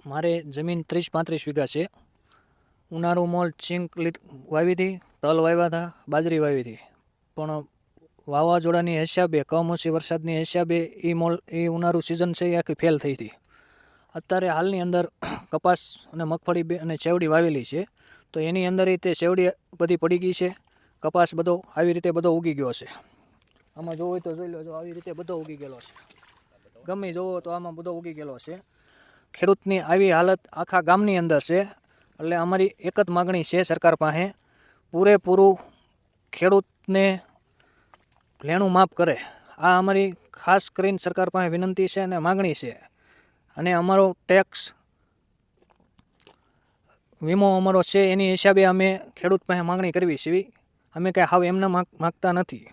મારે જમીન 30-35 વીઘા છે. ઉનાળુ મોલ ચીંક વાવી હતી, તલ વાવ્યા હતા, બાજરી વાવી હતી. પણ વાવાઝોડાની હિસાબે, કમોસમી વરસાદની હિસાબે એ ઉનાળુ સિઝન છે એ આખી ફેલ થઈ હતી. અત્યારે હાલની અંદર કપાસ અને મગફળી અને શેવડી વાવેલી છે. તો એની અંદર તે શેવડી બધી પડી ગઈ છે. કપાસ બધો આવી રીતે બધો ઉગી ગયો છે. આમાં જોવો હોય તો જોઈ લો, જો આવી રીતે બધો ઉગી ગયેલો છે. ગમે જોવો તો આમાં બધો ઉગી ગયેલો છે. ખેડૂતની આવી હાલત આખા ગામની અંદર છે. એટલે અમારી એક જ માગણી છે સરકાર પાસે, પૂરેપૂરું ખેડૂતને લેણું માફ કરે. આ અમારી ખાસ કરીને સરકાર પાસે વિનંતી છે અને માગણી છે. અને અમારો ટેક્સ વીમો અમારો છે એની હિસાબે અમે ખેડૂત પાસે માગણી કરવી છે. અમે કાંઈ હાવ એમને માગતા નથી.